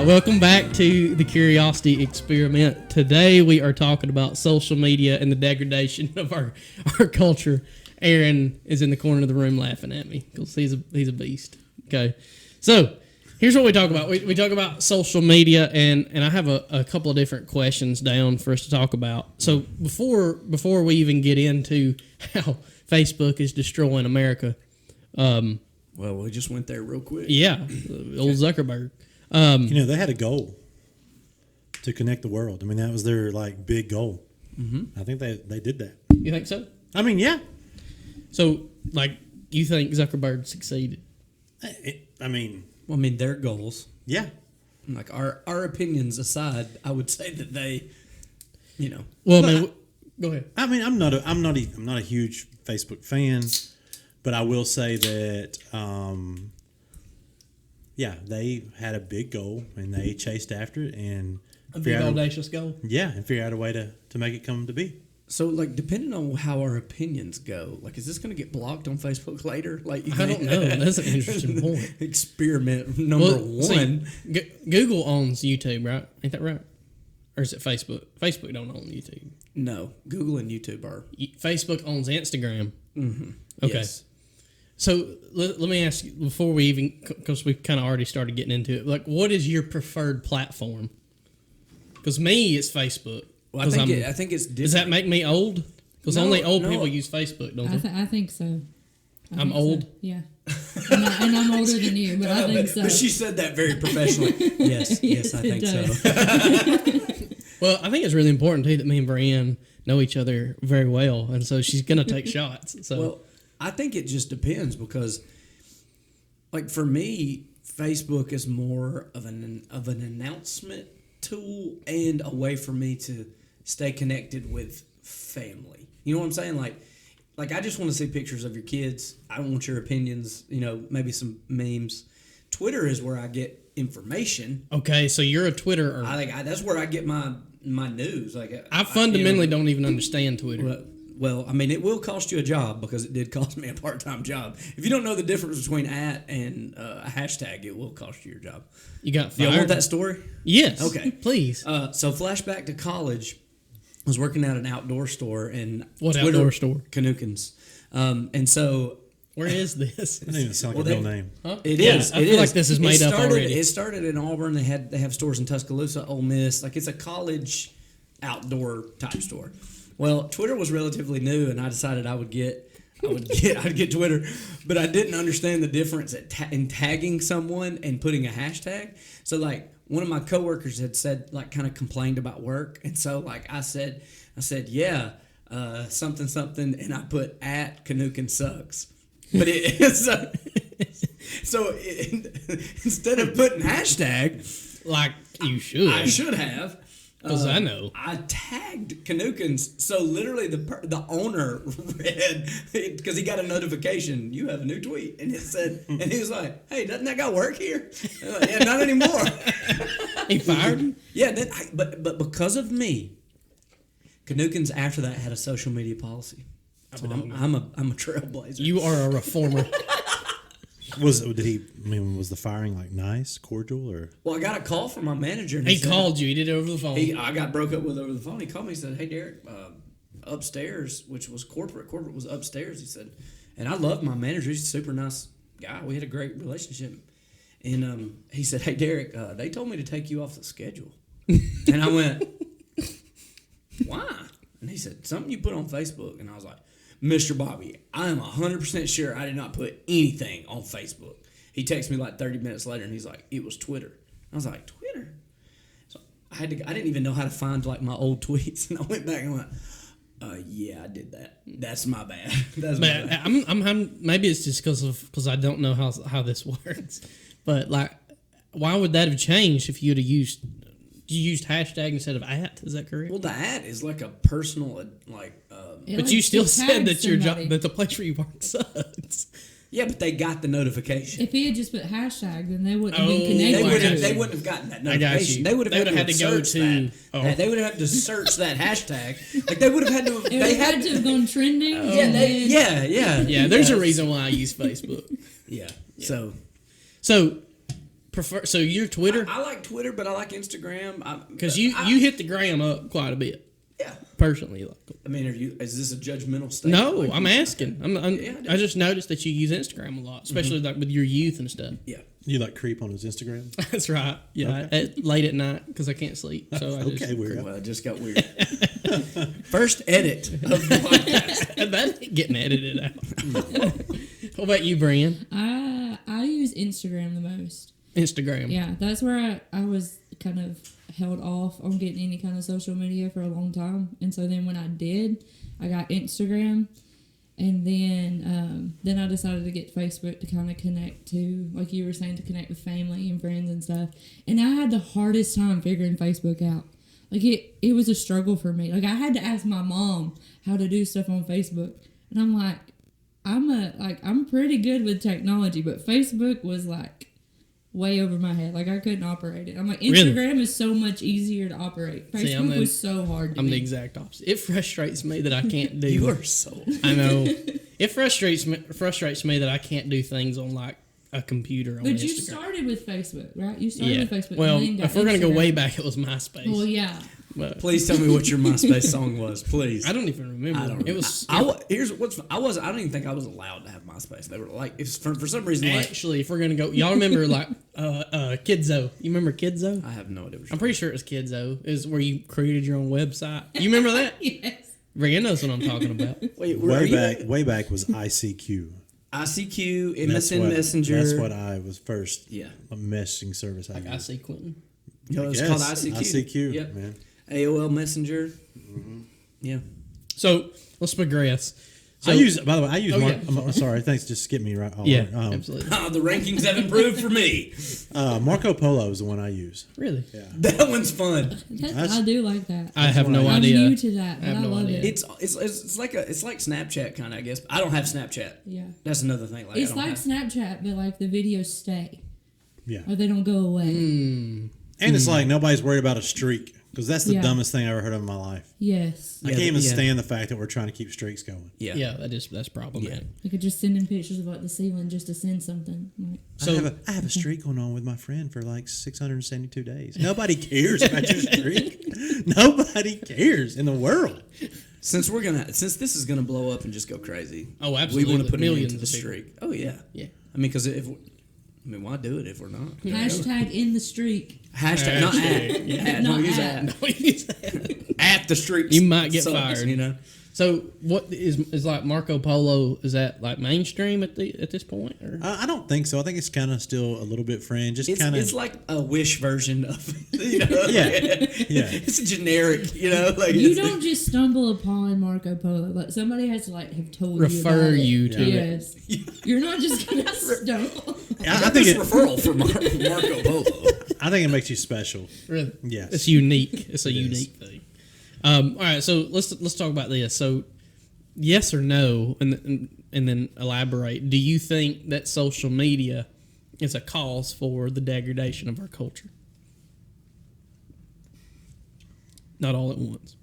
right, welcome back to the Curiosity Experiment. Today we are talking about social media and the degradation of our culture. Aaron is in the corner of the room laughing at me because he's a beast. Okay, so here's what we talk about. We talk about social media, and I have a couple of different questions down for us to talk about. So before we even get into how Facebook is destroying America, well, we just went there real quick. Yeah, old Zuckerberg. They had a goal to connect the world. I mean, that was their big goal. Mm-hmm. I think they did that. You think so? I mean, yeah. So, you think Zuckerberg succeeded? Their goals. Yeah. Our opinions aside, I would say that they, Well, go ahead. I mean, I'm not a huge Facebook fan, but I will say that, they had a big goal and they chased after it and A big audacious goal. Yeah, and figure out a way to make it come to be. So, depending on how our opinions go, is this going to get blocked on Facebook later? I don't know. That's an interesting point. Experiment number one. Google owns YouTube, right? Ain't that right? Or is it Facebook? Facebook don't own YouTube. No, Google and YouTube are. Facebook owns Instagram. Mm-hmm. Okay. Yes. So let me ask you, before we even, because we've kind of already started getting into it, what is your preferred platform? Because me, it's Facebook. Well, I think it's different. Does that make me old? Because only old people use Facebook, don't they? I think so. I'm old? Yeah. And I'm older than you, but I think so. But she said that very professionally. Yes, I think so. Well, I think it's really important, too, that me and Brienne know each other very well, and so she's going to take shots. So. Well, I think it just depends because, for me, Facebook is more of an announcement tool and a way for me to stay connected with family. You know what I'm saying? Like I just want to see pictures of your kids. I don't want your opinions, maybe some memes. Twitter is where I get information. Okay, so you're a Twitterer. I think that's where I get my news. I fundamentally don't even understand Twitter. Well, it will cost you a job because it did cost me a part-time job. If you don't know the difference between @ and a hashtag, it will cost you your job. You got fired? You want that story? Yes. Okay. Please. So flashback to college. I was working at an outdoor store and what outdoor store? Canuckins. And so where is this? That doesn't even sound like a real name. Huh? It is. I feel like this is made up already. It started in Auburn. They have stores in Tuscaloosa, Ole Miss. It's a college outdoor type store. Well, Twitter was relatively new, and I decided I'd get Twitter, but I didn't understand the difference in tagging someone and putting a hashtag. So one of my coworkers had said kind of complained about work, and so I said yeah, something, and I put @Canuckin sucks, but instead of putting hashtag, you should, I should have. Because I know. I tagged Canuckins, so literally the owner read, because he got a notification, you have a new tweet, and it said, and he was like, hey, doesn't that guy work here? Yeah, not anymore. He fired him? Yeah, but because of me, Canuckins after that had a social media policy. So I'm a trailblazer. You are a reformer. Was the firing nice, cordial, or? Well, I got a call from my manager. And he called you. He did it over the phone. I got broke up with over the phone. He called me. He said, "Hey, Derek, upstairs, which was corporate. Corporate was upstairs." He said, and I love my manager. He's a super nice guy. We had a great relationship. And he said, "Hey, Derek, they told me to take you off the schedule." And I went, "Why?" And he said, "Something you put on Facebook." And I was like, Mr. Bobby, I am 100% sure I did not put anything on Facebook. He texted me 30 minutes later, and he's like, it was Twitter. I was like, Twitter? So I didn't even know how to find my old tweets, and I went back and went, yeah, I did that. That's my bad. That's my bad. I'm maybe it's just because I don't know how this works, but why would that have changed if you'd have used hashtag instead of @? Is that correct? Well, the @ is a personal but you still said that your job, that the place where you work sucks. Yeah, but they got the notification. If he had just put hashtag, then they wouldn't have been connected. They wouldn't have gotten that notification. They would have had to go to. They would have had to search that hashtag. They would have had to. They had to have gone trending. Yeah. There's a reason why I use Facebook. Yeah. So prefer. So you're Twitter I like Twitter, but I like Instagram. because you hit the gram up quite a bit. Yeah. Personally, like. I mean, is this a judgmental statement? No, Like, I'm asking. Yeah, I just noticed that you use Instagram a lot, especially like with your youth and stuff. Yeah. You like creep on his Instagram? That's right. Yeah, late at night because I can't sleep. So I just, Okay, weirdo. Well, it just got weird. First edit of the podcast. that ain't getting edited out. What about you, Brian? I use Instagram the most. Instagram. Yeah, that's where I was kind of held off on getting any kind of social media for a long time, and so then when I did, I got Instagram, and then I decided to get Facebook to kind of connect to, like you were saying, to connect with family and friends and stuff. And I had the hardest time figuring Facebook out. Like it was a struggle for me. Like I had to ask my mom how to do stuff on Facebook, and I'm like, I'm pretty good with technology, but Facebook was like way over my head. Like I couldn't operate it. I'm like, Really? Instagram is so much easier to operate. See, Facebook was so hard to I'm me. the exact opposite. It frustrates me that I can't do. You are so. I know. It frustrates me that I can't do things on like a computer on But Instagram. you started with Facebook, right? You started Yeah. with Facebook. Well, and then got if we're gonna go Instagram. way back, it was MySpace. Well, yeah. But Please tell me what your MySpace song was, please. I don't even remember. I don't. It was. I don't even think I was allowed to have MySpace. They were like, if for some reason, like, Actually, if we're gonna go, y'all remember like Kidzo? You remember Kidzo? I have no idea. What I'm pretty sure it was Kidzo. Is where you created your own website. You remember that? Yes. Brian knows what I'm talking about. Wait, where are you? Way back was ICQ. ICQ, That's MSN what- Messenger. That's what I was first. Yeah. A messaging service I I used. see Quentin. No, it's Yes, called ICQ. ICQ, Yep. man. AOL Messenger. Yeah. So let's progress. So, I use. By the way, I use. Oh, Mark, yeah. I'm sorry, thanks. Just skip me right. Yeah, over. absolutely. The rankings have improved for me. Marco Polo is the one I use. Really? Yeah. That one's fun. I do like that. I have no what I- I'm idea. new to that, but I have I no love idea. it. It's like Snapchat kind of, I guess. I don't have Snapchat. Yeah. That's another thing. Like, It's I don't like have, Snapchat, but like the videos stay. Yeah. Or they don't go away. And it's like nobody's worried about a streak because that's the Yeah. dumbest thing I ever heard of in my life. Yes. I Yeah, can't even yeah. stand the fact that we're trying to keep streaks going. yeah. Yeah, that's problematic. You could just send in pictures of like the ceiling just to send something. Like, So I have a streak going on with my friend for like 672 days. Nobody cares about your streak. Nobody cares in the world. Since this is gonna blow up and just go crazy. Oh, We absolutely. want to put Millions millions into the of people. streak. Oh yeah. yeah. I mean, because why do it if we're not? hashtag in the streak. Hashtag, not at. Yeah. At, Not don't use at. at. At the streak. You might get sucks, fired. You know. So what is like Marco Polo? Is that like mainstream at this point? Or? I don't think so. I think it's kind of still a little bit fringe. Just kind It's of. like a Wish version of, you know. Yeah. Yeah. It's a generic, you know. Like You it's- don't just stumble upon Marco Polo. Like somebody has to like have told you Refer about it. you to it. Yes. You're not just gonna stumble. I think This it. referral for Marco Polo. I think it makes you special. Really? Yes. It's unique. It's a It is. unique thing. All right, so let's talk about this. So, yes or no, and then elaborate. Do you think that social media is a cause for the degradation of our culture? Not all at once.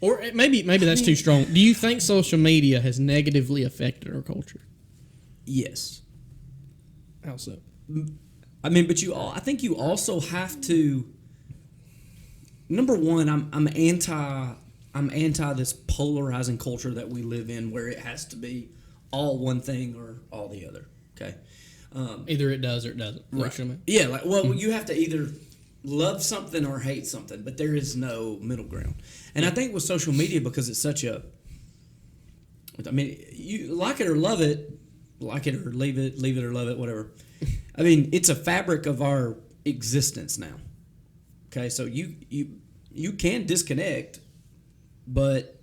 Or maybe that's too strong. Do you think social media has negatively affected our culture? Yes. How so? I mean, but I think you also have to. Number one, I'm anti this polarizing culture that we live in, where it has to be all one thing or all the other. Okay. Either it does or it doesn't. Right. Social media. Yeah, like you have to either love something or hate something, but there is no middle ground. And I think with social media, because it's such a, I mean, you like it or love it, like it or leave it or love it, whatever. I mean, it's a fabric of our existence now. Okay, so you can disconnect, but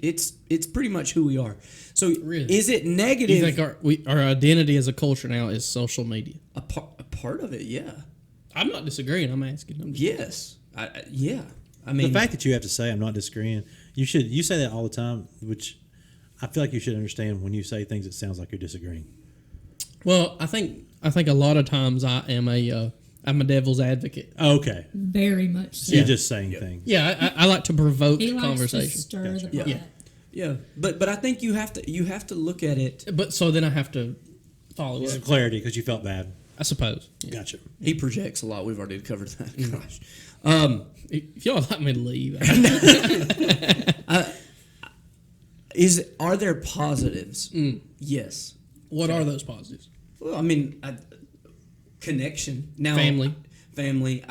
it's pretty much who we are. So Really? is it Do negative? you think our identity as a culture now is social media? a part of it, yeah. I'm not disagreeing. I'm asking. I'm just, Yes. Yeah. I mean, The fact that you have to say I'm not disagreeing, you say that all the time, which I feel like you should understand when you say things it sounds like you're disagreeing. well, I think a lot of times I'm a devil's advocate. Okay. Very much so. You're just saying things. Yeah, I like to provoke He likes to conversation. stir the Gotcha. pot. yeah. But I think you have to look at it. But so then I have to follow Some up. clarity because you felt bad. I suppose. Yeah. Gotcha. He projects a lot. We've already covered that. Gosh. If y'all like me to leave, Are there positives? Yes. what are those positives? Well, I mean, connection. Now, Family. Family.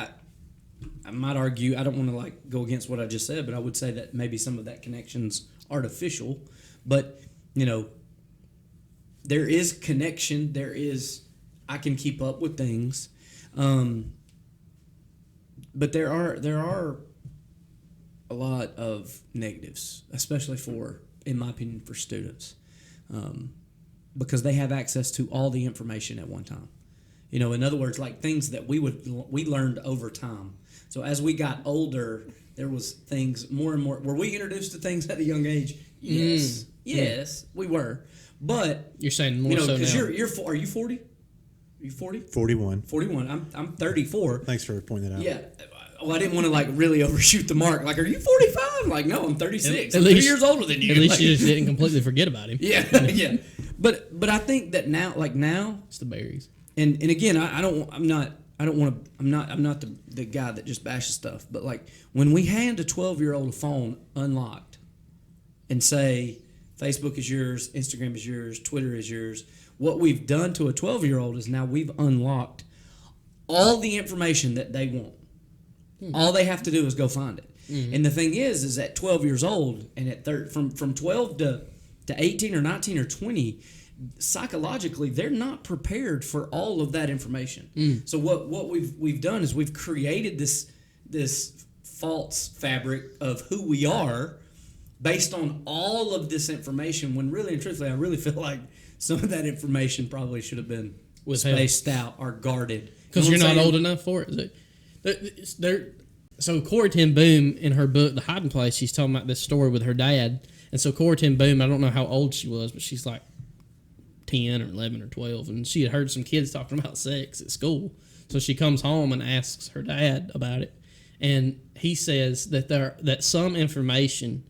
I might argue. I don't want to like go against what I just said, but I would say that maybe some of that connection's artificial. But there is connection. There is. I can keep up with things, but there are a lot of negatives, especially in my opinion, for students, because they have access to all the information at one time. In other words, like things that we learned over time. So as we got older, there was things more and more. Were we introduced to things at a young age? Yes, yes, we were. But You're saying more so because now. are you 40? Are you 40? 41. 41. I'm 34. Thanks for pointing that out. Yeah. Well, I didn't want to like really overshoot the mark. Like, are you 45? Like, no, I'm 36. At I'm least- 2 years older than you. At least Like, you just didn't completely forget about him. yeah, yeah. But I think that now, It's the berries. and again, I'm not the guy that just bashes stuff. But like when we hand a 12-year-old a phone unlocked and say Facebook is yours, Instagram is yours, Twitter is yours, what we've done to a 12-year-old is now we've unlocked all the information that they want. All they have to do is go find it. And the thing is at 12 years old and at from 12 to 18 or 19 or 20, psychologically they're not prepared for all of that information. So what we've done is we've created this false fabric of who we are based on all of this information, when really and truthfully I really feel like some of that information probably should have been Withheld. spaced out or guarded. Because You know you're what I'm not saying? old enough for it. So Corrie ten Boom, in her book, The Hiding Place, she's talking about this story with her dad. And so Corrie ten Boom, I don't know how old she was, but she's like 10 or 11 or 12. And she had heard some kids talking about sex at school. So she comes home and asks her dad about it. And he says that some information,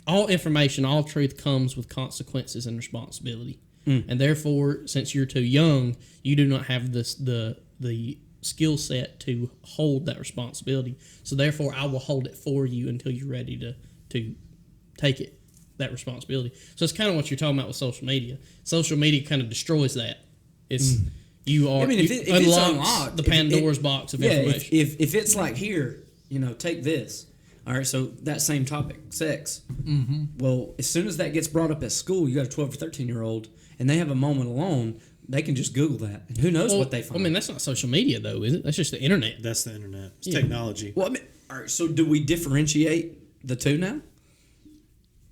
all truth comes with consequences and responsibility. And therefore, since you're too young, you do not have the skill set to hold that responsibility. So therefore, I will hold it for you until you're ready to take that responsibility. So it's kind of what you're talking about with social media. Social media kind of destroys that. It's you are If it it's unlocks unlocked, the Pandora's box of information. If it's like here, take this. All right, so that same topic, sex. Mm-hmm. Well, as soon as that gets brought up at school, you got a 12 or 13-year-old, and they have a moment alone, they can just Google that, and who knows what they find. I mean, that's not social media, though, is it? That's just the internet. That's the internet. It's Yeah. technology. Well, I mean, all right, so do we differentiate the two now?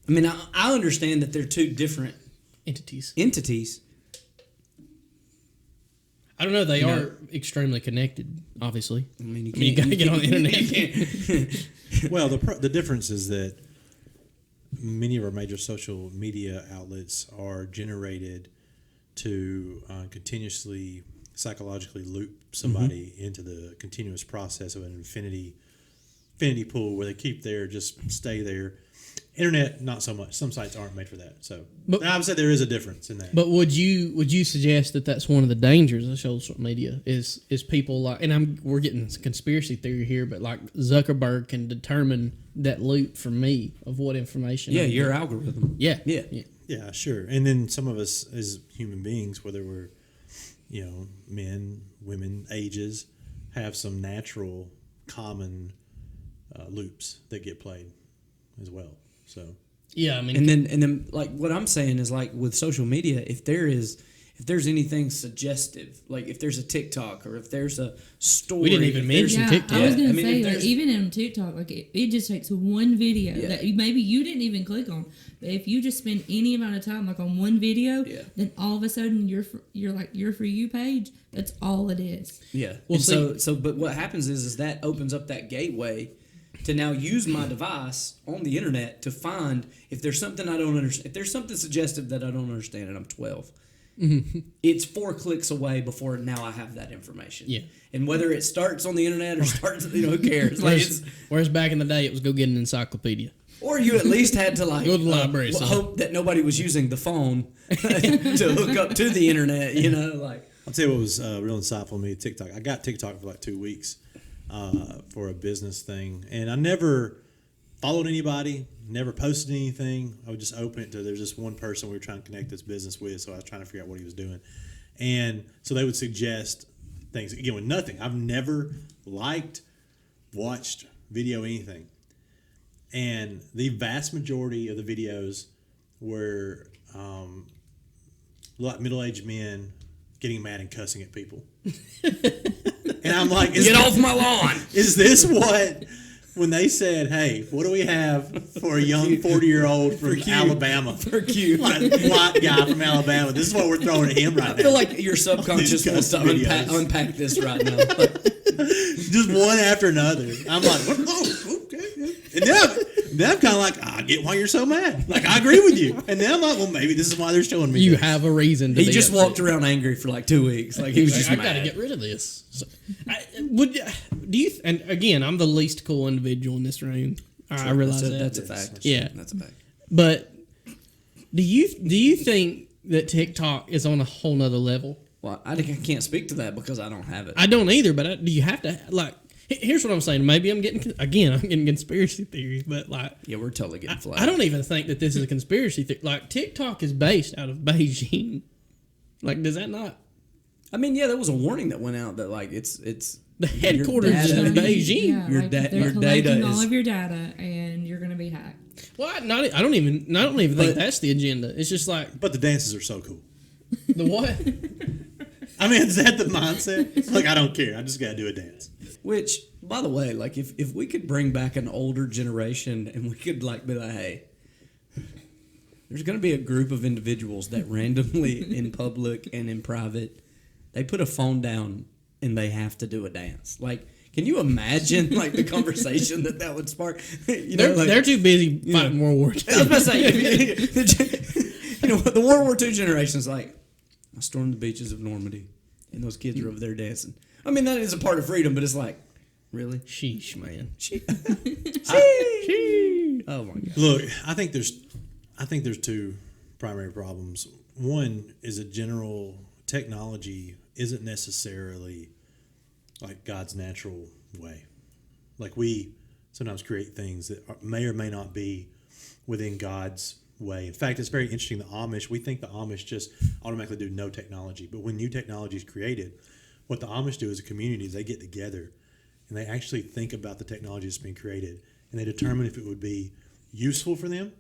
I mean, I understand that they're two different entities. I don't know. They You are know- extremely connected, obviously. I mean, You got to get on the internet. You can't. Well, the difference is that many of our major social media outlets are generated to continuously psychologically loop somebody into the continuous process of an infinity pool where they keep there, just stay there. Internet, not so much. Some sites aren't made for that. So But- I would say there is a difference in that. But would you suggest that that's one of the dangers of social media is people like, and we're getting conspiracy theory here, but like Zuckerberg can determine that loop for me of what information. Yeah, I your get. algorithm. Yeah. Yeah, sure. And then some of us as human beings, whether we're, men, women, ages, have some natural common loops that get played as well. So Yeah, I mean, And then like what I'm saying is like with social media, if there's anything suggestive, like if there's a TikTok or if there's a story, We didn't even if there's- mention Yeah, TikTok. I was gonna I mean, say, if like, there's- even on TikTok, like it just takes one video Yeah. that maybe you didn't even click on, but if you just spend any amount of time like on one video, Yeah. then all of a sudden your For You page, that's all it is. Yeah. Well, And but what happens is that opens up that gateway to now use my device on the internet to find if there's something I don't understand. If there's something suggestive that I don't understand, and I'm 12, it's 4 clicks away before now I have that information. Yeah. And whether it starts on the internet or starts, who cares? Like whereas back in the day, it was go get an encyclopedia. Or you at least had to like Go to the library, son. hope that nobody was using the phone to hook up to the internet. You know, like I'll tell you what was real insightful to me. TikTok. I got TikTok for like 2 weeks for a business thing, and I never followed anybody, never posted anything. I would just open it to there's just one person we were trying to connect this business with, so I was trying to figure out what he was doing, and so they would suggest things again with nothing. I've never liked, watched video, anything, and the vast majority of the videos were like middle-aged men getting mad and cussing at people. And I'm like, get off my lawn. Is this what, when they said, hey, what do we have for a young 40-year-old from Alabama? For cute. White guy from Alabama. This is what we're throwing at him right I feel now. like your subconscious wants to unpack this right now. Just one after another. I'm like, oh, okay. And then I'm kind of like, I get why you're so mad. Like, I agree with you. And then I'm like, well, maybe this is why they're showing me You this. have a reason to He be just upset. walked around angry for like 2 weeks. Like he was just I mad. got to get rid of this. So, do you? And again, I'm the least cool individual in this room. I realize that's that. a fact. Yeah. That's a fact. But do you think that TikTok is on a whole nother level? Well, I can't speak to that because I don't have it. I don't either. But do you have to like? Here's what I'm saying. Maybe I'm getting conspiracy theories, but like Yeah, we're totally getting flagged. I don't even think that this is a conspiracy theory. Like TikTok is based out of Beijing. Like, does that not? I mean, yeah, there was a warning that went out that like it's The headquarters is data- in Beijing. Yeah, Your like da- they're your collecting data all is- of your data, and you're gonna be hacked. Well, I don't even think But- that's the agenda. It's just like But the dances are so cool. the what? I mean, is that the mindset? It's like, I don't care. I just got to do a dance. Which, by the way, like if we could bring back an older generation and we could like be like, hey, there's going to be a group of individuals that randomly in public and in private, they put a phone down and they have to do a dance. Like, can you imagine like the conversation that would spark? You know, like, They're too busy fighting World War II. I was about to say, the World War II generation is like, I stormed the beaches of Normandy, and those kids are over there dancing. I mean, that is a part of freedom, but it's like, really? Sheesh, man. Oh my god! Look, I think there's two primary problems. One is a general technology isn't necessarily like God's natural way. Like we sometimes create things that may or may not be within God's way. In fact, it's very interesting. The Amish, we think the Amish just automatically do no technology, but when new technology is created, what the Amish do as a community is they get together and they actually think about the technology that's being created, and they determine if it would be useful for them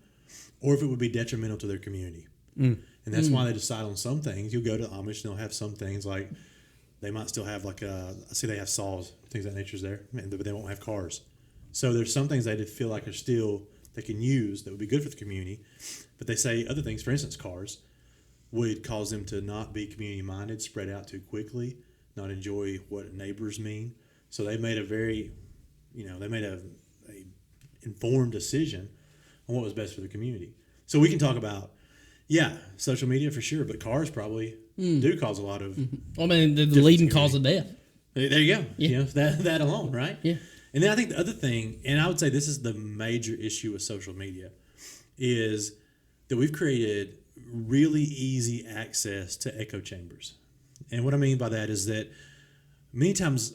or if it would be detrimental to their community. And that's why they decide on some things. You'll go to the Amish and they'll have some things like they might still have like I see they have saws, things of that nature's there, but they won't have cars. So there's some things they feel like are still they can use that would be good for the community, but they say other things, for instance, cars, would cause them to not be community minded, spread out too quickly, not enjoy what neighbors mean. So they made a informed decision on what was best for the community. So we can talk about, social media for sure, but cars probably do cause a lot of. I mean, the leading cause of death. There you go. Yeah. You know, that alone, right? Yeah. And then I think the other thing, and I would say this is the major issue with social media, is that we've created really easy access to echo chambers. And what I mean by that is that many times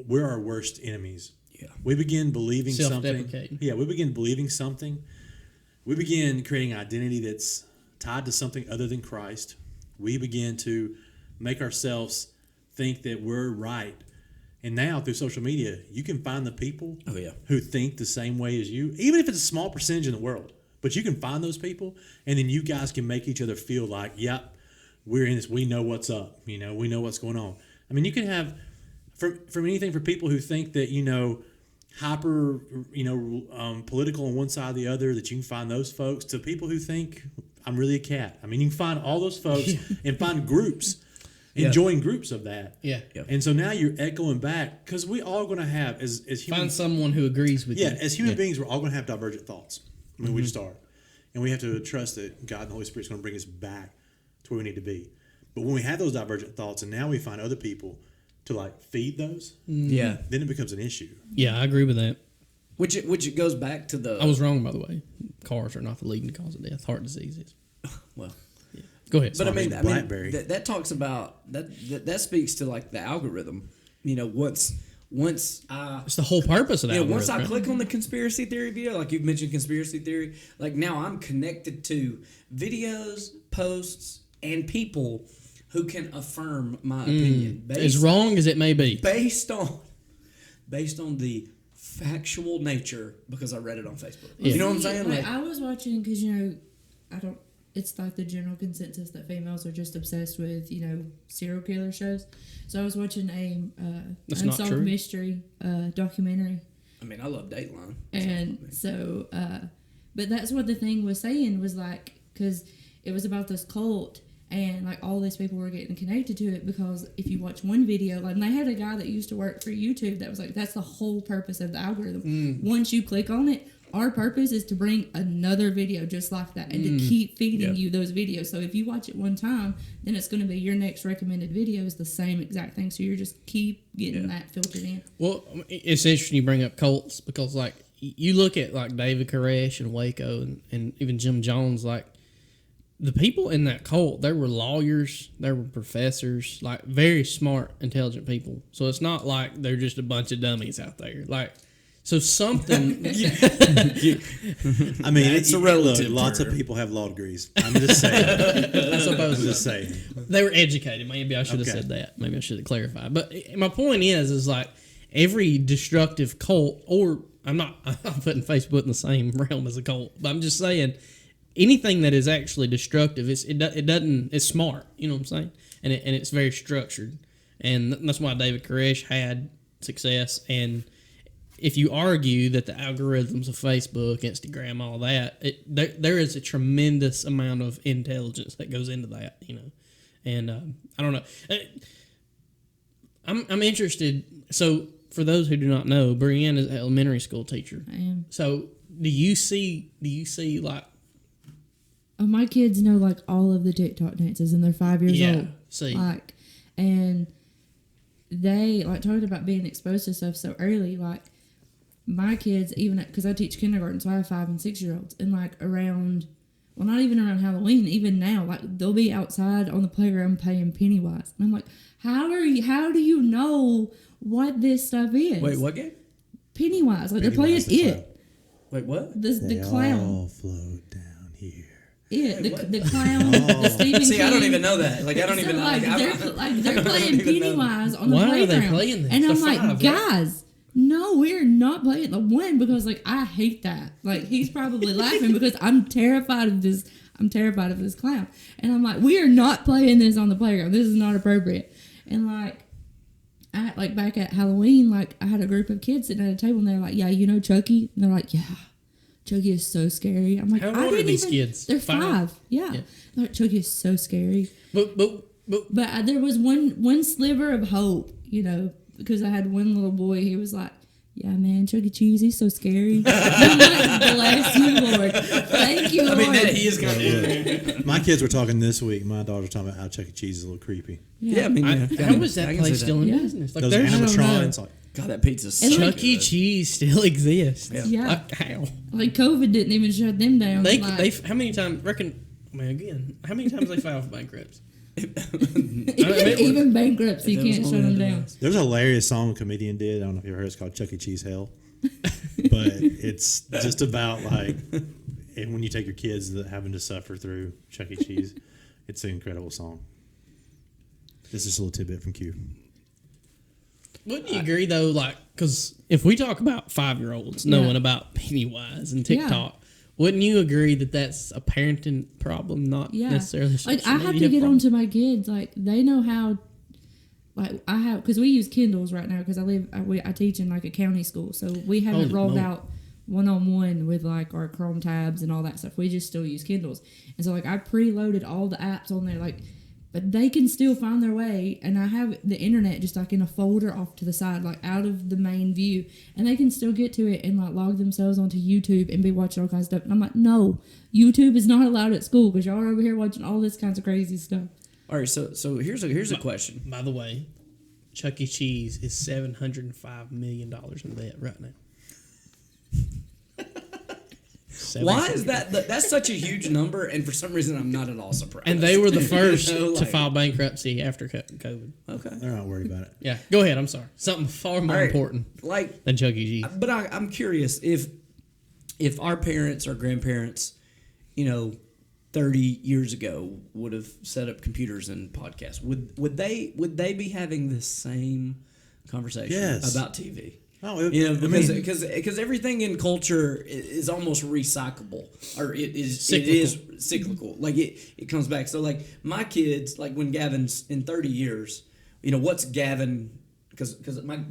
we're our worst enemies. Yeah. We begin believing something. Self-deprecating. Yeah, we begin believing something. We begin creating an identity that's tied to something other than Christ. We begin to make ourselves think that we're right. And now through social media, you can find the people who think the same way as you, even if it's a small percentage in the world. But you can find those people, and then you guys can make each other feel like, yep, we're in this. We know what's up. We know what's going on. I mean, you can have from anything for people who think that, hyper, political on one side or the other, that you can find those folks, to people who think I'm really a cat. I mean, you can find all those folks and find groups. Join groups of that. Yeah. And so now you're echoing back, because we all going to have, as humans. Find someone who agrees with you. As human beings, we're all going to have divergent thoughts. I mean, we just are. And we have to trust that God and the Holy Spirit is going to bring us back to where we need to be. But when we have those divergent thoughts and now we find other people to feed those, Yeah. then it becomes an issue. Yeah, I agree with that. Which goes back to the. I was wrong, by the way. Cars are not the leading cause of death. Heart disease is. well. Go ahead. But I mean, BlackBerry. that talks about that speaks to like the algorithm. You know, once I It's the whole purpose of that. once I right? click on the conspiracy theory video, like you've mentioned conspiracy theory, like now I'm connected to videos, posts, and people who can affirm my opinion as wrong as it may be. based on the factual nature because I read it on Facebook. Yeah. You know what I'm saying? Like, I was watching because I don't. It's like the general consensus that females are just obsessed with serial killer shows. So I was watching a That's not unsolved true. mystery documentary, I mean, I love Dateline. and so but that's what the thing was saying was like because it was about this cult. And like all these people were getting connected to it because if you watch one video, like and they had a guy that used to work for YouTube that was like, that's the whole purpose of the algorithm. Once you click on it, our purpose is to bring another video just like that and to keep feeding you those videos. So if you watch it one time, then it's going to be your next recommended video is the same exact thing. So you're just keep getting that filtered in. Well, it's interesting you bring up cults because, like, you look at like David Koresh and Waco and even Jim Jones, like. The people in that cult, they were lawyers, they were professors, like very smart, intelligent people. So it's not like they're just a bunch of dummies out there. Like, so something. I mean, It's a relative lots of term. people have law degrees. I'm just saying. I suppose I'm just saying. they were educated. Maybe I should have Okay. said that. Maybe I should have clarified. But my point is like every destructive cult, or I'm putting Facebook in the same realm as a cult, but I'm just saying. Anything that is actually destructive, it's smart. You know what I'm saying? And it's very structured, and that's why David Koresh had success. And if you argue that the algorithms of Facebook, Instagram, all that, there is a tremendous amount of intelligence that goes into that. And I don't know. I'm interested. So for those who do not know, Brienne is an elementary school teacher. I am. So do you see like? Oh, my kids know like all of the TikTok dances and they're 5 years old. See. Like, and they like talking about being exposed to stuff so early. Like, my kids, even because I teach kindergarten, so I have 5 and 6 year olds, and like around, well, not even around Halloween, even now, like they'll be outside on the playground playing Pennywise, and I'm like, how do you know what this stuff is? Wait, what game? Pennywise, like they're playing Pennywise the it. Wait, what? The clown. all float down here. It, what? the clown, the Stephen See, I don't King. even know that. Like, I don't So, even know. like, Like, they're I don't playing even know. Pennywise on the Why are they playground. playing this? And I'm They're like, 5, right? guys, no, we're not playing the one because like I hate that. Like he's probably laughing because I'm terrified of this. I'm terrified of this clown. And I'm like, we are not playing this on the playground. This is not appropriate. And like back at Halloween, like I had a group of kids sitting at a table and they're like, yeah, you know Chucky? And they're like, yeah. Chucky is so scary. I'm like, How I old are didn't these even, kids? They're 5? 5. Yeah. They're like, Chucky is so scary. But But there was one sliver of hope, because I had one little boy. He was like, "Yeah, man, Chuck E. Cheese, he's so scary." I'm like, bless you, Lord. Thank you, Lord. I mean, that he is kind of. My kids were talking this week. My daughter was talking about how Chuck E. Cheese is a little creepy. Yeah, I mean, how is that I can place see still in Yeah. business? Like Those there's animatrons, like, God, that pizza's so And Chuck good. E. Cheese still exists. Yeah. Like, how? Like COVID didn't even shut them down. They like, how many times reckon? I mean, again, how many times they filed for bankruptcy? even bankruptcy That was can't only shut them the down. last. there's a hilarious song a comedian did. I don't know if you ever heard. It's called Chuck E. Cheese Hell, but it's just about like, and when you take your kids that having to suffer through Chuck E. Cheese, it's an incredible song. This is a little tidbit from Q. Wouldn't you agree though? Like, because if we talk about 5-year-olds knowing about Pennywise and TikTok, wouldn't you agree that that's a parenting problem, not Yeah. necessarily? Like social I have to media get problem? onto my kids. Like they know how. Like I have, because we use Kindles right now. Because I teach in like a county school, so we haven't Holy rolled moly. out one-on-one with like our Chrome tabs and all that stuff. We just still use Kindles, and so like I preloaded all the apps on there. Like, but they can still find their way, and I have the internet just like in a folder off to the side, like out of the main view, and they can still get to it and like log themselves onto YouTube and be watching all kinds of stuff. And I'm like, no, YouTube is not allowed at school because y'all are over here watching all this kinds of crazy stuff. All right, so here's a question. By the way, Chuck E. Cheese is $705 million in debt right now. Why is that? That's such a huge number, and for some reason, I'm not at all surprised. And they were the first You know, to like- file bankruptcy after COVID. Okay. They're not worried about it. Yeah, go ahead. I'm sorry. Something far more All right. important Like, than Chuck E. Cheese. but I'm curious if our parents or grandparents, 30 years ago would have set up computers and podcasts, would they be having the same conversation Yes. about TV? Oh, Because everything in culture is almost recyclable, or it is cyclical. Like it comes back. So like my kids, like when Gavin's in 30 years, what's Gavin? Because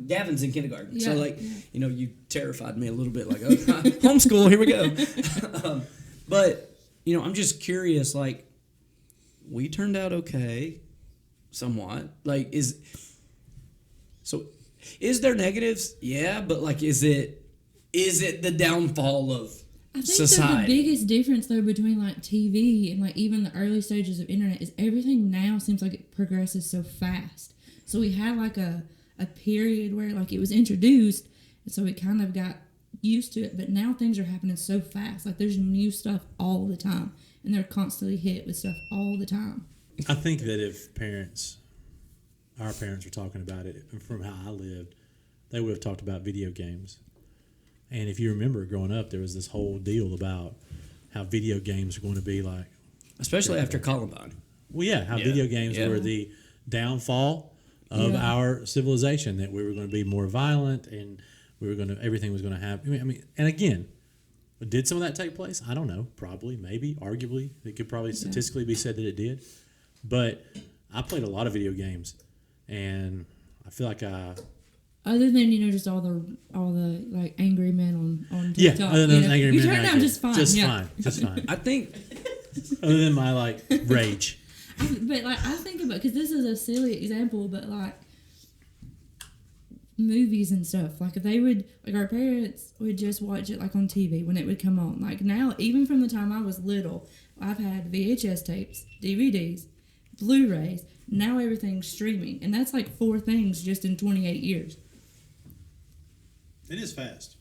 Gavin's in kindergarten. So like you terrified me a little bit. Like homeschool, here we go. But I'm just curious. Like we turned out okay, somewhat. Like is there negatives? Yeah, but like, is it the downfall of I think society? the biggest difference though between like TV and like even the early stages of internet is everything now seems like it progresses so fast. So we had like a period where like it was introduced, and so we kind of got used to it. But now things are happening so fast. Like there's new stuff all the time, and they're constantly hit with stuff all the time. I think that if our parents were talking about it from how I lived, they would have talked about video games. And if you remember growing up, there was this whole deal about how video games are going to be like, Especially after Columbine. well, yeah, how video games were the downfall of our civilization, that we were going to be more violent and everything was going to happen. I mean, and again, did some of that take place? I don't know. Probably, maybe, arguably. It could probably statistically be said that it did. But I played a lot of video games, and I feel like Other than just all the like angry men on TikTok. yeah, other than angry you men, turned out just fine. just fine. I think Other than my like rage. But like I think about, because this is a silly example, but like movies and stuff, like if they would, like our parents would just watch it like on TV when it would come on. Like now, even from the time I was little, I've had VHS tapes, DVDs, Blu-rays. Now everything's streaming, and that's like 4 things just in 28 years. It is fast.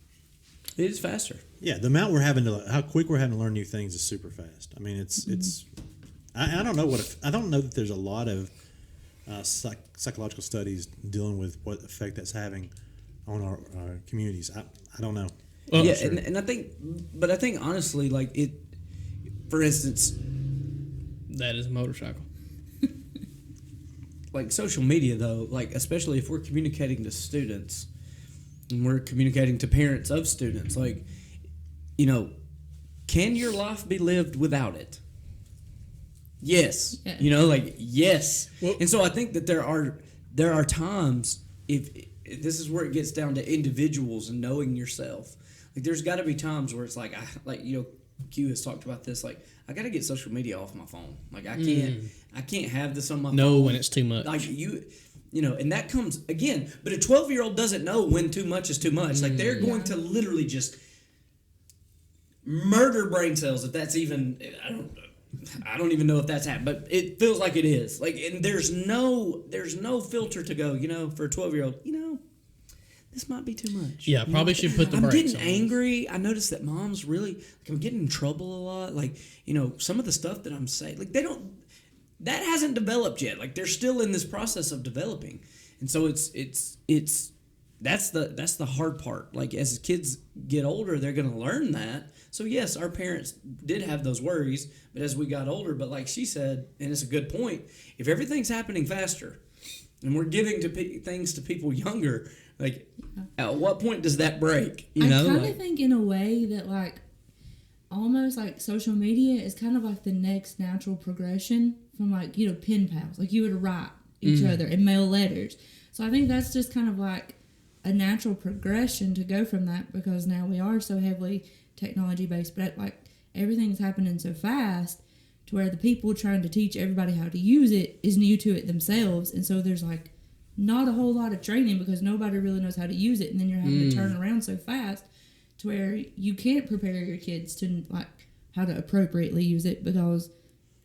it is faster. Yeah, the amount how quick we're having to learn new things is super fast. I mean, it's. I don't know I don't know that there's a lot of psychological studies dealing with what effect that's having on our communities. I don't know. Well, Yeah, sure. and I think honestly, like it. For instance, that is a motorcycle. like social media though, like especially if we're communicating to students and we're communicating to parents of students, like, can your life be lived without it? Yes. Yeah. Yes. Well- And so I think that there are times, if this is where it gets down to individuals and knowing yourself. Like there's got to be times where it's like Q has talked about this, like I got to get social media off my phone. Like I can't have this on my phone. No, when it's too much. Like and that comes again, but a 12-year-old doesn't know when too much is too much. Like they're going to literally just murder brain cells, if that's even, I don't even know if that's happened, but it feels like it is. Like, and there's no filter to go, for a 12-year-old, this might be too much. Yeah, probably should put the I'm brakes getting on. angry. I noticed that moms really, like, I'm getting in trouble a lot. Like, some of the stuff that I'm saying, like, that hasn't developed yet. Like, they're still in this process of developing. And so that's the hard part. Like, as kids get older, they're going to learn that. So yes, our parents did have those worries, but as we got older, but like she said, and it's a good point, if everything's happening faster and we're giving things to people younger, like, at what point does that break? I kind of think in a way that like almost like social media is kind of like the next natural progression from like, pen pals. Like you would write each other and mail letters. So I think that's just kind of like a natural progression to go from that, because now we are so heavily technology based, but like everything's happening so fast to where the people trying to teach everybody how to use it is new to it themselves. And so there's like not a whole lot of training because nobody really knows how to use it, and then you're having to turn around so fast to where you can't prepare your kids to like how to appropriately use it, because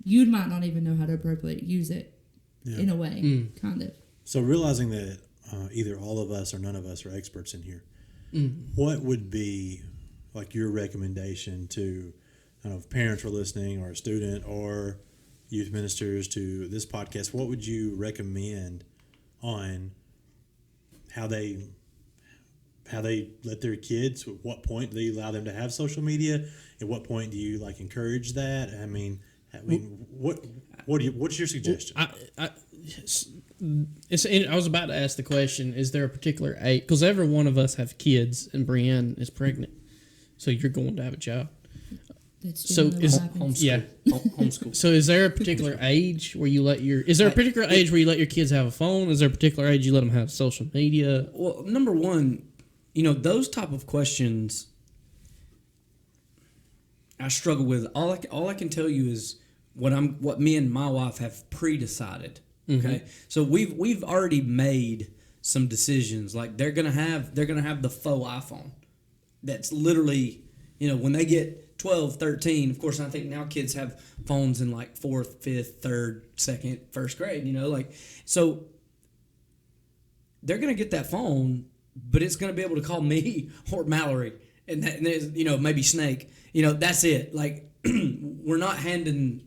you might not even know how to appropriately use it in a way, kind of. So realizing that either all of us or none of us are experts in here, what would be like your recommendation to, I don't know, if parents were listening or a student or youth ministers to this podcast, what would you recommend on how they let their kids, at what point do you allow them to have social media? At what point do you like encourage that? I mean what's your suggestion? I was about to ask the question: is there a particular age? Because every one of us have kids, and Brienne is pregnant, so you're going to have a child. That's So generally is what happens. yeah. Homeschool. So is there a particular age where you let your? Is there a particular age where you let your kids have a phone? Is there a particular age you let them have social media? Well, number one, those type of questions I struggle with. All I can tell you is what me and my wife have pre-decided. Okay, so we've already made some decisions. Like they're gonna have the faux iPhone. That's literally, when they get 12, 13. Of course, I think now kids have phones in like 4th, 5th, 3rd, 2nd, 1st grade. So they're gonna get that phone, but it's gonna be able to call me or Mallory, and maybe Snake. That's it. Like I'm not handing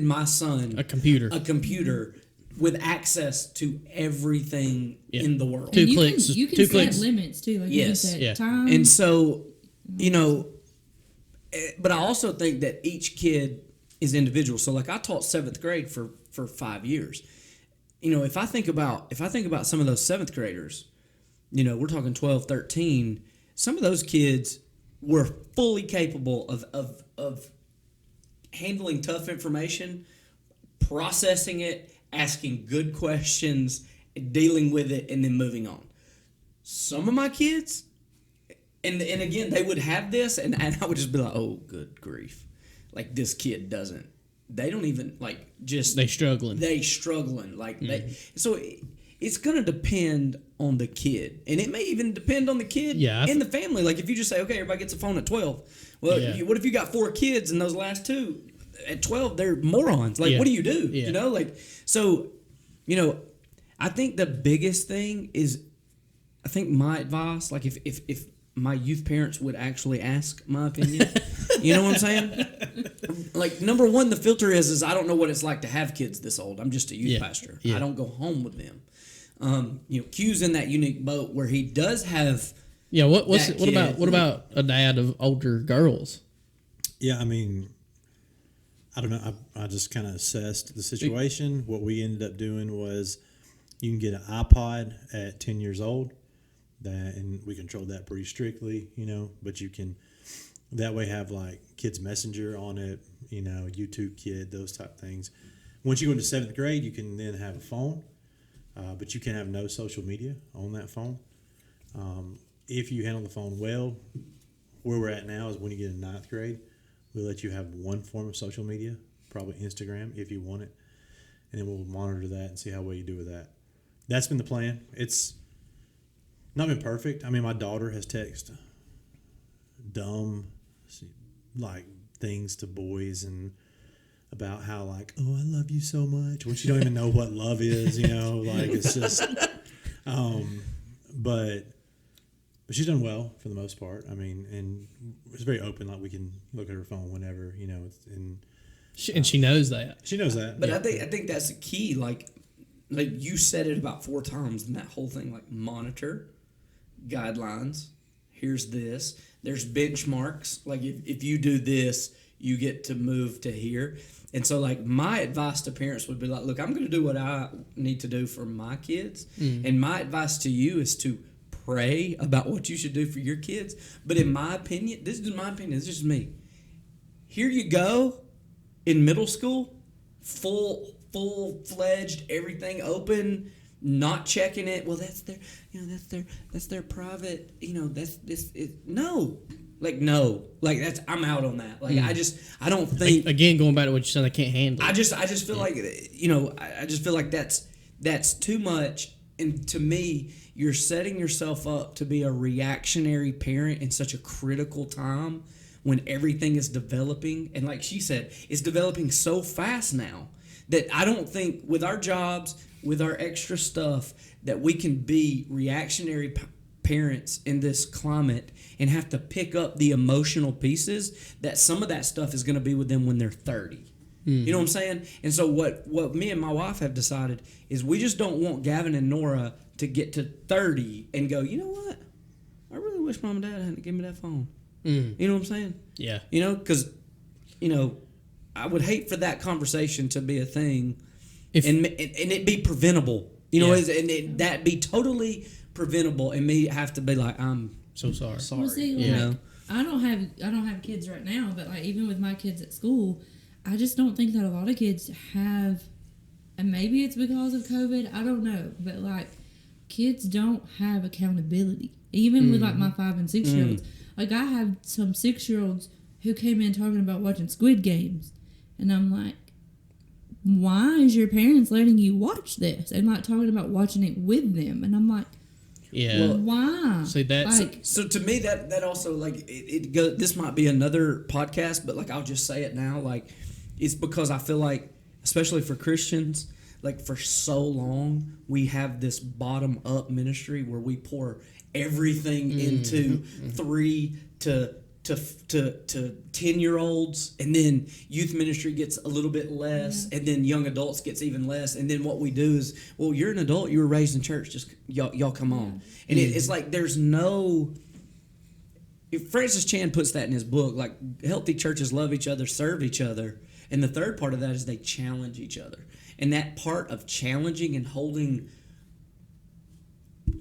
my son A computer. with access to everything in the world. Two And clicks. You can Two set clicks. limits too. Like Yes. you can set Yeah. time. And so, but I also think that each kid is individual. So like I taught 7th grade for 5 years. If I think about some of those 7th graders, we're talking 12, 13, some of those kids were fully capable of handling tough information, processing it, asking good questions, dealing with it, and then moving on. Some of my kids, and again, they would have this, and I would just be like, oh, good grief. Like, this kid doesn't. They don't even, like, just... They struggling. They struggling. Like, so it's going to depend on the kid. And it may even depend on the kid in the family. Like, if you just say, okay, everybody gets a phone at 12. Well, what if you got 4 kids and those last 2 at 12, they're morons. Like, what do you do? Yeah. So, I think the biggest thing is, I think my advice, like if my youth parents would actually ask my opinion, you know what I'm saying? Like, number one, the filter is I don't know what it's like to have kids this old. I'm just a youth pastor. Yeah. I don't go home with them. Q's in that unique boat where he does have. Yeah. What kid. about a dad of older girls? Yeah, I mean, I don't know. I just kind of assessed the situation. What we ended up doing was you can get an iPod at 10 years old, and we controlled that pretty strictly, but you can that way have like Kids Messenger on it, YouTube Kid, those type things. Once you go into 7th grade, you can then have a phone, but you can have no social media on that phone. If you handle the phone well, where we're at now is when you get in 9th grade, we'll let you have one form of social media, probably Instagram if you want it, and then we'll monitor that and see how well you do with that. That's been the plan. It's not been perfect. I mean, my daughter has texted dumb, like, things to boys and about how, like, oh, I love you so much, when she don't even know what love is, like, it's just, but she's done well for the most part. I mean, and it's very open. Like, we can look at her phone whenever, and she knows that. she knows that. But I think that's the key. Like you said it about 4 times in that whole thing. Like, monitor, guidelines. Here's this. There's benchmarks. Like, if you do this, you get to move to here. And so, like, my advice to parents would be like, look, I'm going to do what I need to do for my kids. And my advice to you is to pray about what you should do for your kids. But in my opinion, this is just me. Here you go in middle school, full-fledged, everything open, not checking it. Well, that's their private, no. Like, that's, I'm out on that. Like, I don't think. Again, going back to what you said, I can't handle it. I just feel like, I just feel like that's too much. And to me, you're setting yourself up to be a reactionary parent in such a critical time when everything is developing. And like she said, it's developing so fast now that I don't think with our jobs, with our extra stuff, that we can be reactionary parents in this climate and have to pick up the emotional pieces, that some of that stuff is going to be with them when they're 30. You know what I'm saying? And so what me and my wife have decided is we just don't want Gavin and Nora to get to 30 and go, you know what? I really wish mom and dad hadn't given me that phone. You know what I'm saying? Yeah. You know, because, you know, I would hate for that conversation to be a thing and it be preventable. You know, that be totally preventable, and me have to be like, I'm so sorry. sorry. Well, see, you know? I don't have kids right now, but like even with my kids at school, I just don't think that a lot of kids have, and maybe it's because of COVID, I don't know, but like kids don't have accountability. Even with like my 5 and 6 year olds, like I have some 6-year-olds who came in talking about watching Squid Games, and I'm like, why is your parents letting you watch this? And like talking about watching it with them, and I'm like, Yeah. Well, why? See, that's like, So to me, that also, like, it goes, this might be another podcast, but like I'll just say it now, like it's because I feel like, especially for Christians, like for so long we have this bottom up ministry where we pour everything into 3 to 10-year-olds, and then youth ministry gets a little bit less, and then young adults gets even less, and then what we do is, well, you're an adult, you were raised in church, just y'all come on. And it's like there's no, if Francis Chan puts that in his book, like healthy churches love each other, serve each other, and the third part of that is they challenge each other. And that part of challenging and holding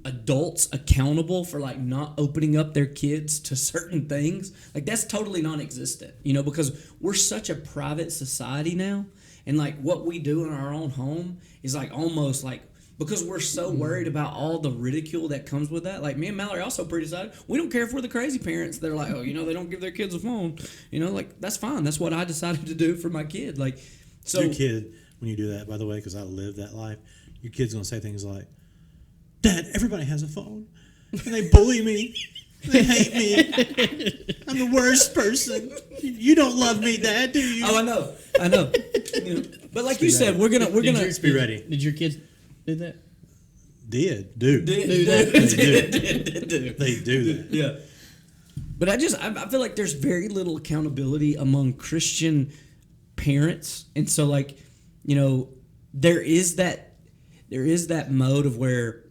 adults accountable for like not opening up their kids to certain things, like that's totally non-existent, you know, because we're such a private society now, and like what we do in our own home is like almost like, because we're so worried about all the ridicule that comes with that. Like me and Mallory also pre-decided we don't care if we're the crazy parents that are like, oh, you know, they don't give their kids a phone, you know, like that's fine, that's what I decided to do for my kid. Like, so your kid, when you do that, by the way, because I lived that life, your kid's gonna say things like, Dad, everybody has a phone, and they bully me. They hate me. I'm the worst person. You don't love me, Dad, do you? oh, I know. You know, but like you said, we're gonna Just be ready. Did your kids do that? Do. do. They do that. Yeah. But I feel like there's very little accountability among Christian parents, and so like, you know, there is that mode of where,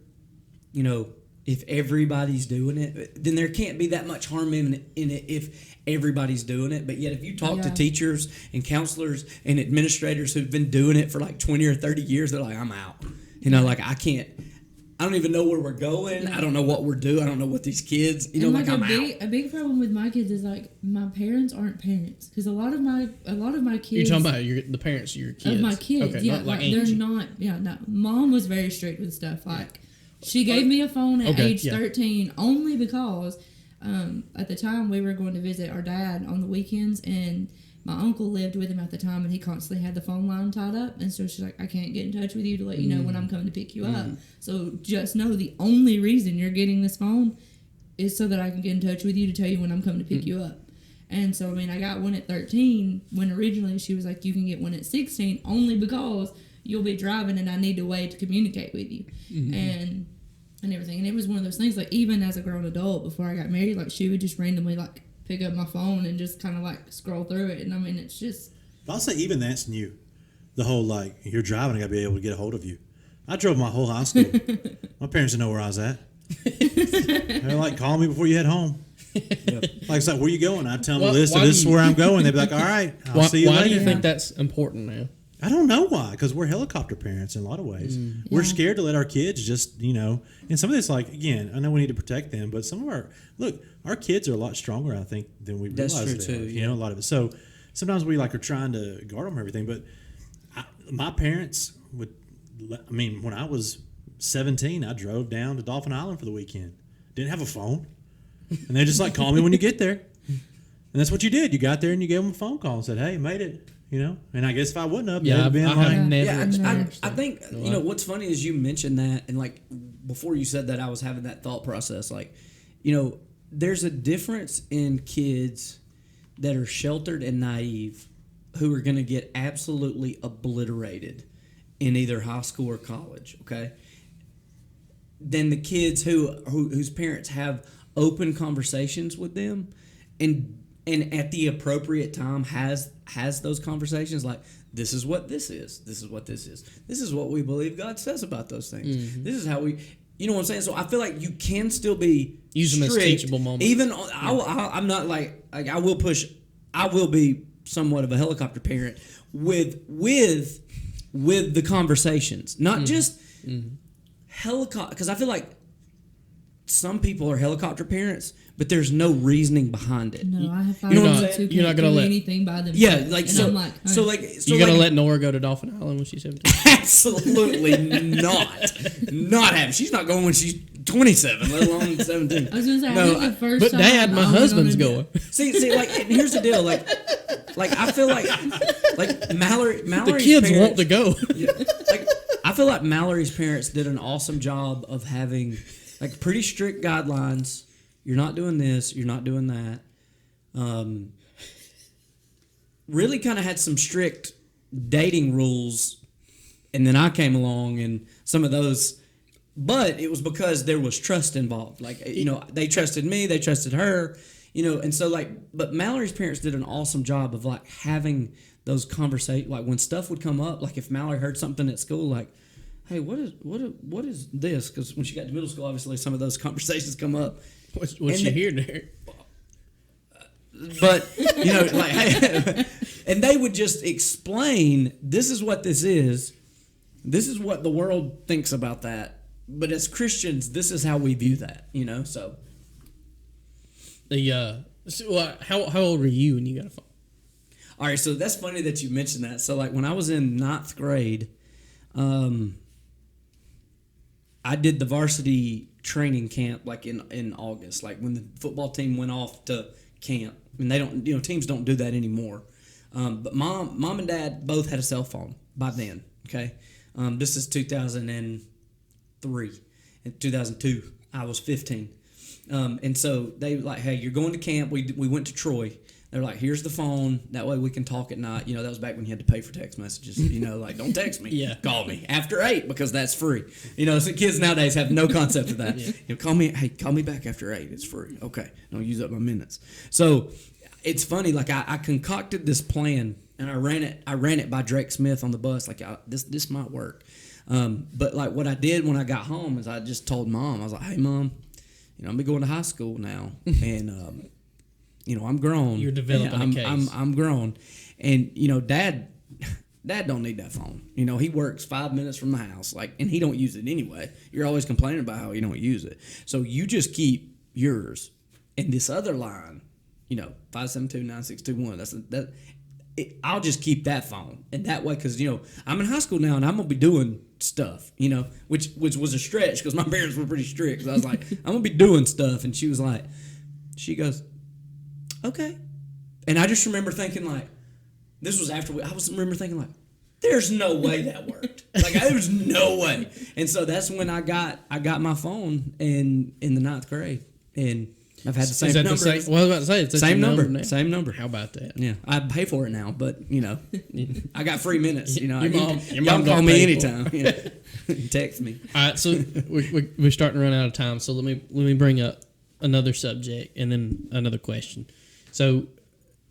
you know, if everybody's doing it, then there can't be that much harm in it if everybody's doing it. But yet if you talk to teachers and counselors and administrators who've been doing it for like 20 or 30 years, they're like, I'm out. You know, like I don't even know where we're going. I don't know what we're doing. I don't know what these kids, you know, like I'm out. A big problem with my kids is like my parents aren't parents, because a lot of my kids. You're talking about the parents of your kids. Of my kids, okay, yeah, not like they're Angie. not. Yeah, no. Mom was very strict with stuff. Like she gave me a phone at age 13 only because at the time we were going to visit our dad on the weekends, and my uncle lived with him at the time, and he constantly had the phone line tied up. And so she's like, I can't get in touch with you to let you know when I'm coming to pick you up. So just know the only reason you're getting this phone is so that I can get in touch with you to tell you when I'm coming to pick you up. And so, I mean, I got one at 13 when originally she was like, you can get one at 16 only because you'll be driving and I need a way to communicate with you. And everything. And it was one of those things, like, even as a grown adult, before I got married, like, she would just randomly, like, pick up my phone and just kind of, like, scroll through it. And, I mean, it's just... I'll say even that's new. The whole, like, you're driving, I got to be able to get a hold of you. I drove my whole high school. My parents didn't know where I was at. They're like, call me before you head home. Like, it's like, where you going? I'd tell them a list of this is where I'm going. They'd be like, all right, I'll see you later. Why do you think that's important now? I don't know why, because we're helicopter parents in a lot of ways. We're scared to let our kids just, you know, and some of this, like, again, I know we need to protect them, but some of our kids are a lot stronger, I think, than we realize. That's true, too. You know, a lot of it. So sometimes we, like, are trying to guard them and everything, but my parents would, I mean, when I was 17, I drove down to Dolphin Island for the weekend. Didn't have a phone. And they just, like, call me when you get there. And that's what you did. You got there and you gave them a phone call and said, hey, made it. You know, and I guess if I wouldn't have, they'd have been like, I think, you know, what's funny is you mentioned that, and like before you said that, I was having that thought process. Like, you know, there's a difference in kids that are sheltered and naive who are going to get absolutely obliterated in either high school or college. Okay. than the kids whose parents have open conversations with them, and at the appropriate time has those conversations like, this is what this is. This is what this is. This is what we believe God says about those things. Mm-hmm. This is how we, you know what I'm saying? So I feel like you can still be Use them as strict, teachable moments. Even I'm not like I will push. I will be somewhat of a helicopter parent with the conversations, not just helicopter. Because I feel like some people are helicopter parents, but there's no reasoning behind it. No, I have 5 You're not- year olds who you're not can't gonna do let- anything by themselves. Yeah, like and so. I'm like, So "Huh." like You gonna like, let Nora go to Dolphin Island when she's 17? Absolutely not happen. She's not going when she's 27, let alone 17. I was gonna say, No, I think the first But time Dad, my I went husband's on a- going. See, like, and here's the deal, like I feel like Mallory's The kids parents, want to go. Yeah, like I feel like Mallory's parents did an awesome job of having like pretty strict guidelines. You're not doing this. You're not doing that. Really kind of had some strict dating rules, and then I came along and some of those, but it was because there was trust involved. Like, you know, they trusted me, they trusted her, you know, and so like, but Mallory's parents did an awesome job of like having those conversations. Like when stuff would come up, like if Mallory heard something at school, like, hey, what is this? Because when she got to middle school, obviously some of those conversations come up. What's And she the- here, Derek? But you know, like, hey, and they would just explain, this is what this is. This is what the world thinks about that. But as Christians, this is how we view that. You know, so How old were you when you got a phone? all right. So that's funny that you mentioned that. So like when I was in 9th grade, I did the varsity training camp like in August, like when the football team went off to camp. And they don't, you know, teams don't do that anymore. But mom and dad both had a cell phone by then. Okay, this is 2003. In 2002, I was 15. And so they were like, hey, you're going to camp. We went to Troy. They're like, here's the phone. That way we can talk at night. You know, that was back when you had to pay for text messages. You know, like, don't text me. Yeah. Call me after 8 because that's free. You know, so kids nowadays have no concept of that. You know, call me back after 8. It's free. Okay. Don't use up my minutes. So it's funny. Like I concocted this plan and I ran it by Drake Smith on the bus. Like this might work. But like what I did when I got home is I just told Mom, I was like, hey Mom, you know, I'm going to high school now. And, you know, I'm grown. You're developing a case. I'm grown, and you know, Dad don't need that phone. You know, he works 5 minutes from the house, like, and he don't use it anyway. You're always complaining about how you don't use it, so you just keep yours. And this other line, you know, 572-9621. I'll just keep that phone, and that way, because you know, I'm in high school now, and I'm gonna be doing stuff. You know, which was a stretch because my parents were pretty strict. So I was like, I'm gonna be doing stuff, and she goes, okay. And I just remember thinking like, this was after I remember thinking like, there's no way that worked. Like there was no way. And so that's when I got my phone in the 9th grade, and I've had the same Is that number. the same? Well, I was about to say it's the Same number. now. Same number. How about that? Yeah, I pay for it now, but you know, I got free minutes. You know, Your mom y'all don't call me pay for anytime. Yeah. Text me. All right, so we're starting to run out of time. So let me bring up another subject and then another question. So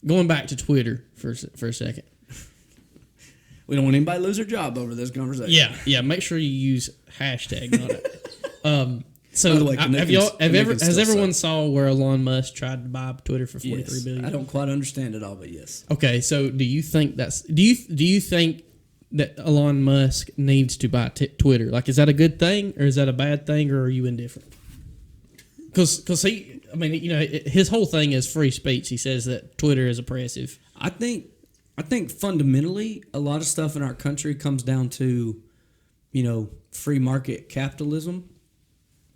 going back to Twitter for a second. We don't want anybody to lose their job over this conversation. Yeah. Make sure you use hashtag on it. So By the way, has everyone saw where Elon Musk tried to buy Twitter for $43 Yes. billion? I don't quite understand it all, but yes. Okay, so do you think do you think that Elon Musk needs to buy Twitter? Like, is that a good thing or is that a bad thing, or are you indifferent? Because he, I mean, you know, his whole thing is free speech. He says that Twitter is oppressive. I think fundamentally a lot of stuff in our country comes down to, you know, free market capitalism.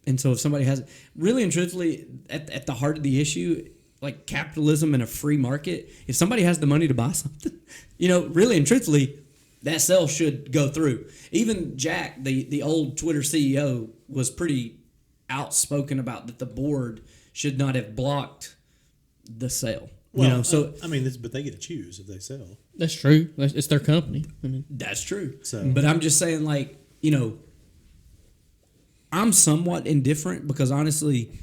And so if somebody has really and truthfully at the heart of the issue, like capitalism and a free market, if somebody has the money to buy something, you know, really and truthfully, that sale should go through. Even Jack, the old Twitter CEO, was pretty outspoken about that the board should not have blocked the sale. Well, you know, so I mean, but they get to choose if they sell. That's true. It's their company. I mean, that's true. So- But I'm just saying, like, you know, I'm somewhat indifferent because honestly,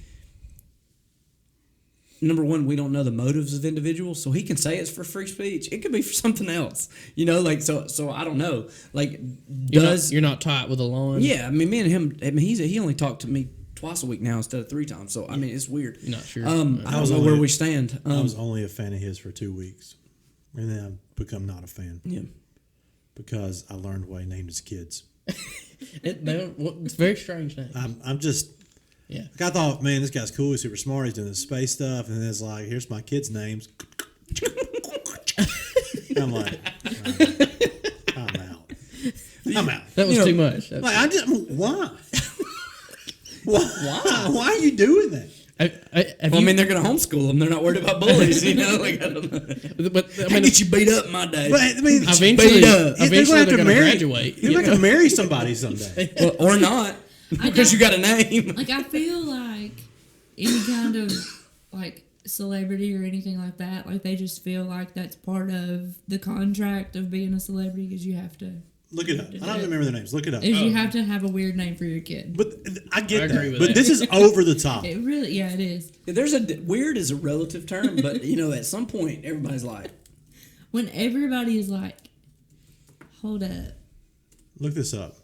number one, we don't know the motives of individuals, so he can say it's for free speech. It could be for something else, like so. I don't know. Like, You're not tight with a line. yeah? I mean, me and him. I mean, he only talked to me twice a week now instead of 3 times. So I mean, it's weird. You're not sure. I don't know where we stand. I was only a fan of his for 2 weeks, and then I've become not a fan Yeah. because I learned why he named his kids. It's very strange name. I'm just. Yeah. Like I thought, man, this guy's cool. He's super smart. He's doing this space stuff, and then it's like, here's my kids' names. I'm like, I'm out. I'm out. That was too much. Like I just why? Why are you doing that? I mean, they're going to homeschool them. They're not worried about bullies, Like, I don't know. But I I mean, get you beat up in my day. But I mean, eventually they're they're gonna going to graduate. You're not going to marry somebody someday. Well, or not, because you got a name. Like, I feel like any kind of like celebrity or anything like that, like they just feel like that's part of the contract of being a celebrity because you have to. Look it up. I don't remember their names. Look it up. Is you have to have a weird name for your kid. But I get I agree that. with But that. this is over the top. It really, yeah, it is. There's weird is a relative term, but at some point everybody's like, When everybody is like, hold up. Look this up.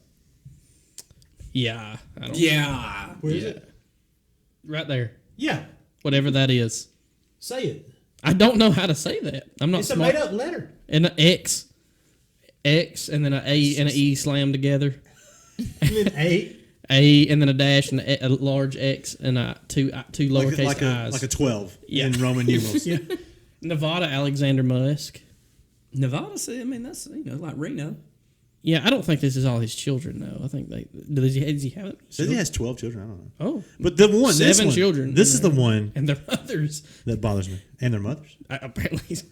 Yeah. I don't, yeah. Where is yeah. it? Right there. Yeah. Whatever that is. Say it. I don't know how to say that. I'm not It's a smart. made up letter. And an X, and then an A and an E slammed together. And then A. A and then a dash and a large X and two lowercase like I's. a 12 Yeah. in Roman numerals. Yeah. Nevada Alexander Musk. Nevada, see, I mean, that's, like Reno. Yeah, I don't think this is all his children though. I think does he have it? Says he has 12 children. I don't know. Oh, But the one, this 7 one, children. This is the one and their mothers. that bothers me. And their mothers. Apparently, he's-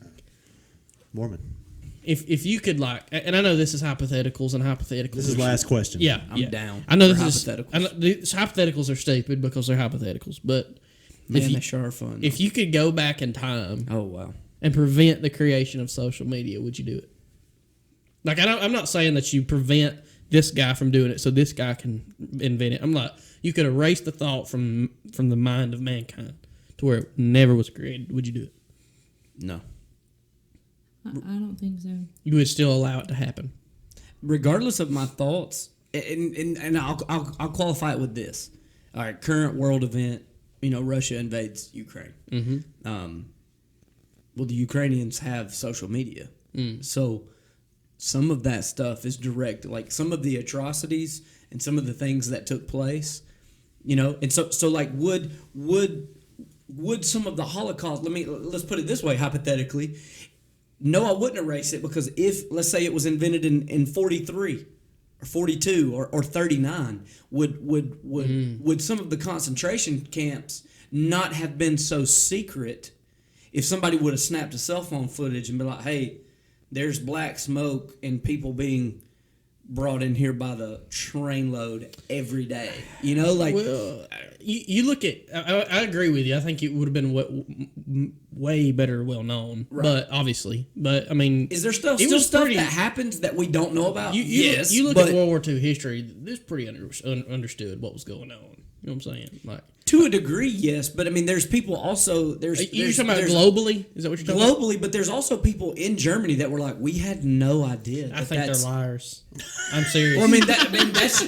Mormon. if you could and I know this is hypotheticals and hypotheticals. This is are last question. Yeah, I'm yeah. down I know for this is hypotheticals. I know, these hypotheticals are stupid because they're hypotheticals. But Man, if you, they sure are fun. if you could go back in time oh, wow. and prevent the creation of social media, would you do it? Like I'm not saying that you prevent this guy from doing it so this guy can invent it. I'm like, you could erase the thought from the mind of mankind to where it never was created. Would you do it? No. I don't think so. You would still allow it to happen. Regardless of my thoughts, and I'll qualify it with this. All right, current world event, Russia invades Ukraine. Mm-hmm. Well, the Ukrainians have social media. So some of that stuff is direct, like some of the atrocities and some of the things that took place, and so like would some of the Holocaust, let's put it this way, hypothetically, no, I wouldn't erase it, because if, let's say it was invented in 43 or 42 or 39, would some of the concentration camps not have been so secret if somebody would have snapped a cell phone footage and be like, hey, there's black smoke and people being brought in here by the trainload every day. Well, you look at. I agree with you. I think it would have been way better, well known. Right. But obviously, I mean, is there still was stuff pretty- that happens that we don't know about? yes. You look but at World War II history. This pretty understood what was going on. You know what I'm saying? Like, to a degree, yes. But I mean, there's people also. you're There's talking about there's- globally? Is that what you're talking about? globally, but there's also people in Germany that were like, we had no idea. I think that's, they're liars. I'm serious. Well,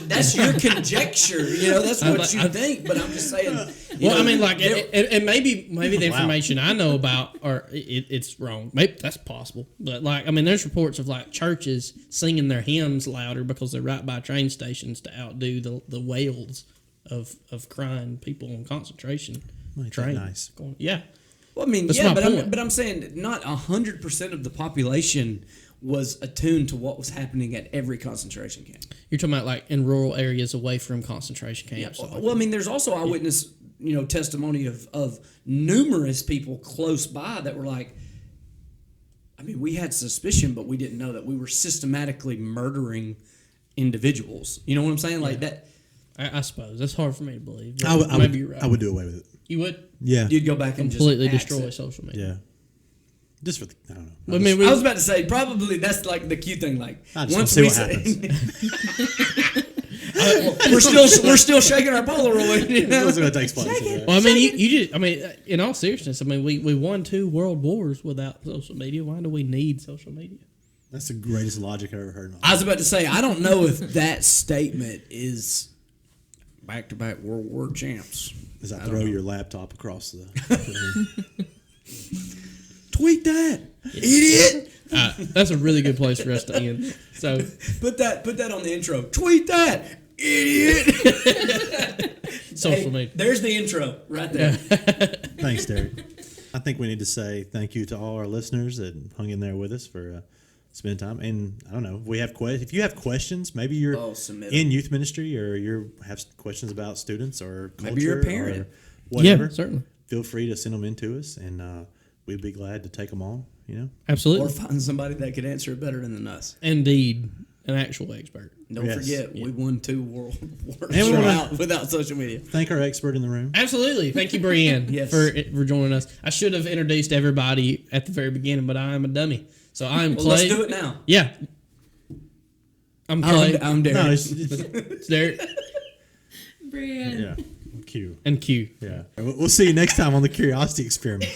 that's your conjecture. That's what you think. But I'm just saying. And maybe the information I know about, or it's wrong. Maybe that's possible. But there's reports of churches singing their hymns louder because they're right by train stations to outdo the wails of crying people on concentration Ain't that trains. nice? Yeah. Well, I mean, That's yeah, my but point. I'm saying not 100% of the population was attuned to what was happening at every concentration camp. You're talking about in rural areas away from concentration camps. Well, I mean, there's also eyewitness, testimony of numerous people close by that were like, I mean, we had suspicion, but we didn't know that we were systematically murdering individuals. You know what I'm saying? Like that. I suppose that's hard for me to believe. but I maybe would, you're right. I would do away with it. You would Yeah. You'd go back and completely just destroy axe it. social media. Yeah. Just for I don't know. I mean, I was about to say, probably that's like the cute thing. Like, I just want to see what happens. we're still shaking our Polaroid. You It know? was going to take place. Right? Well, I mean, you just, I mean, in all seriousness, I mean, we won 2 world wars without social media. Why do we need social media? That's the greatest logic I've ever heard. In my I was about to say, I don't know if that statement is back-to-back World War champs. As I don't throw know. your laptop across the room. Tweet that, idiot! That's a really good place for us to end. So, Put that on the intro. Tweet that, idiot! social media. There's the intro right there. Thanks, Derek. I think we need to say thank you to all our listeners that hung in there with us for spending time. And I don't know, if you have questions, maybe you're Submit in 'em. youth ministry or you have questions about students or culture Maybe you're a parent. or whatever. Yeah, certainly. Feel free to send them in to us, and we'd be glad to take them on. You know, Absolutely. Or find somebody that could answer it better than us. Indeed, an actual expert. Don't Yes. forget, we won 2 world wars And we wanna- without social media. thank our expert in the room. Absolutely. Thank you, Brienne, Yes. for joining us. I should have introduced everybody at the very beginning, but I am a dummy. So I'm Well, Clay. let's do it now. Yeah. I'm Clay. I'm Derek. No, It's Derek Brian. yeah, Q. and Q. Yeah, we'll see you next time on the Curiosity Experiment.